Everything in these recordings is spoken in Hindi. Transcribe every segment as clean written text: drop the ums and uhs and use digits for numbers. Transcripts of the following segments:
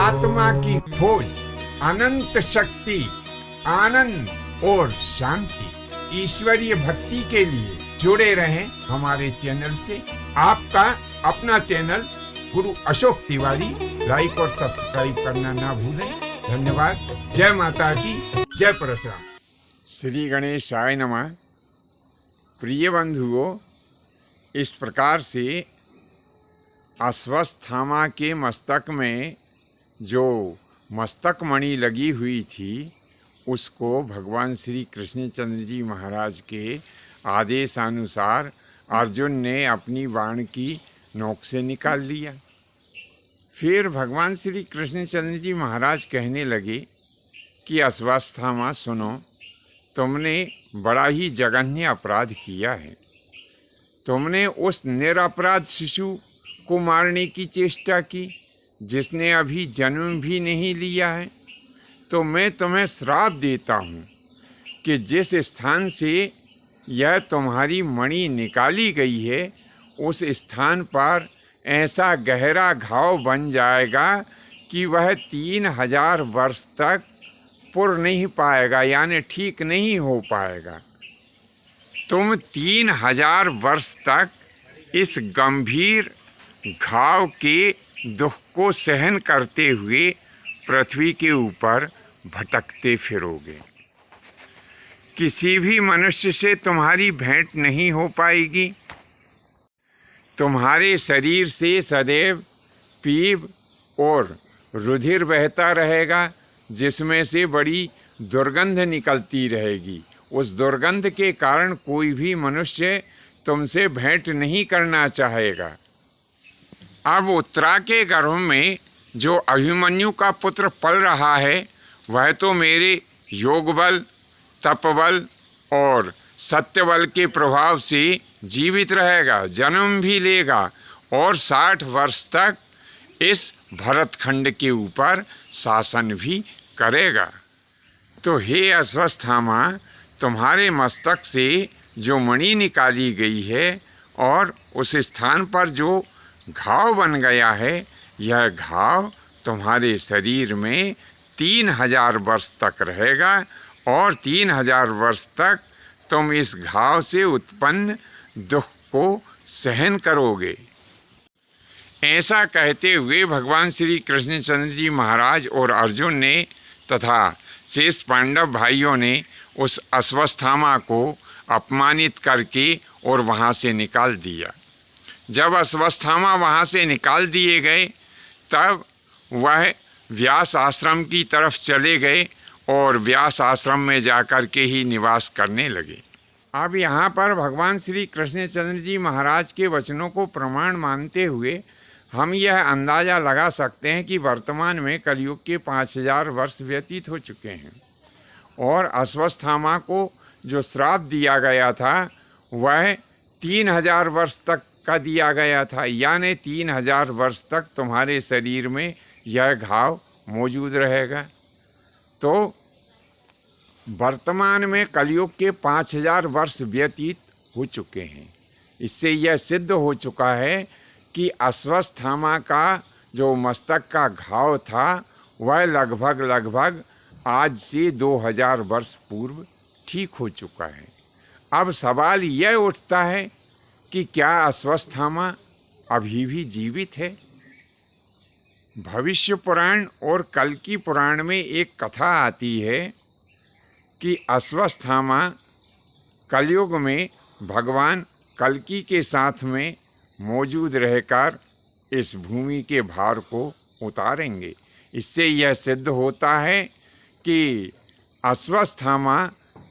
आत्मा की खोज, अनंत शक्ति, आनंद और शांति, ईश्वरीय भक्ति के लिए जुड़े रहें हमारे चैनल से। आपका अपना चैनल गुरु अशोक तिवारी, लाइक और सब्सक्राइब करना ना भूलें। धन्यवाद। जय माता की, जय परशुराम। श्री गणेशाय नमः। प्रिय बंधुओं, इस प्रकार से अश्वत्थामा के मस्तक में जो मस्तक मणि लगी हुई थी, उसको भगवान श्री कृष्णचंद्र जी महाराज के आदेशानुसार अर्जुन ने अपनी बाण की नोक से निकाल लिया। फिर भगवान श्री कृष्णचंद्र जी महाराज कहने लगे कि अश्वत्थामा सुनो, तुमने बड़ा ही जघन्य अपराध किया है। तुमने उस निरपराध शिशु को मारने की चेष्टा की जिसने अभी जन्म भी नहीं लिया है। तो मैं तुम्हें श्राप देता हूँ कि जिस स्थान से यह तुम्हारी मणि निकाली गई है, उस स्थान पर ऐसा गहरा घाव बन जाएगा कि वह 3000 वर्ष तक पुर नहीं पाएगा, यानी ठीक नहीं हो पाएगा। तुम 3000 वर्ष तक इस गंभीर घाव के दुख को सहन करते हुए पृथ्वी के ऊपर भटकते फिरोगे। किसी भी मनुष्य से तुम्हारी भेंट नहीं हो पाएगी। तुम्हारे शरीर से सदैव पीप और रुधिर बहता रहेगा, जिसमें से बड़ी दुर्गंध निकलती रहेगी। उस दुर्गंध के कारण कोई भी मनुष्य तुमसे भेंट नहीं करना चाहेगा। अब उत्तरा के गर्भ में जो अभिमन्यु का पुत्र पल रहा है, वह तो मेरे योग बल, तप बल और सत्य बल के प्रभाव से जीवित रहेगा, जन्म भी लेगा और 60 वर्ष तक इस भरतखंड के ऊपर शासन भी करेगा। तो हे अश्वत्थामा, तुम्हारे मस्तक से जो मणि निकाली गई है और उस स्थान पर जो घाव बन गया है, यह घाव तुम्हारे शरीर में 3000 वर्ष तक रहेगा और 3000 वर्ष तक तुम इस घाव से उत्पन्न दुख को सहन करोगे। ऐसा कहते हुए भगवान श्री कृष्णचंद्र जी महाराज और अर्जुन ने तथा शेष पांडव भाइयों ने उस अश्वत्थामा को अपमानित करके और वहाँ से निकाल दिया। जब अश्वत्थामा वहाँ से निकाल दिए गए, तब वह व्यास आश्रम की तरफ चले गए और व्यास आश्रम में जाकर के ही निवास करने लगे। अब यहाँ पर भगवान श्री कृष्णचंद्र जी महाराज के वचनों को प्रमाण मानते हुए हम यह अंदाज़ा लगा सकते हैं कि वर्तमान में कलयुग के 5000 वर्ष व्यतीत हो चुके हैं और अश्वत्थामा को जो श्राप दिया गया था, वह 3000 वर्ष तक का दिया गया था, यानी 3000 वर्ष तक तुम्हारे शरीर में यह घाव मौजूद रहेगा। तो वर्तमान में कलयुग के 5000 वर्ष व्यतीत हो चुके हैं। इससे यह सिद्ध हो चुका है कि अश्वत्थामा का जो मस्तक का घाव था, वह लगभग आज से 2000 वर्ष पूर्व ठीक हो चुका है। अब सवाल यह उठता है कि क्या अश्वत्थामा अभी भी जीवित है? भविष्य पुराण और कल्की पुराण में एक कथा आती है कि अश्वत्थामा कलयुग में भगवान कल्की के साथ में मौजूद रहकर इस भूमि के भार को उतारेंगे। इससे यह सिद्ध होता है कि अश्वत्थामा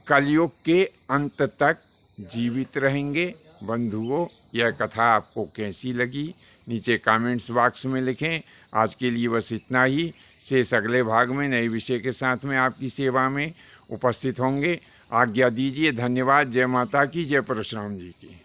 कलयुग के अंत तक जीवित रहेंगे। बंधुओं, यह कथा आपको कैसी लगी, नीचे कमेंट्स बॉक्स में लिखें। आज के लिए बस इतना ही। शेष अगले भाग में नए विषय के साथ में आपकी सेवा में उपस्थित होंगे। आज्ञा दीजिए। धन्यवाद। जय माता की, जय परशुराम जी की।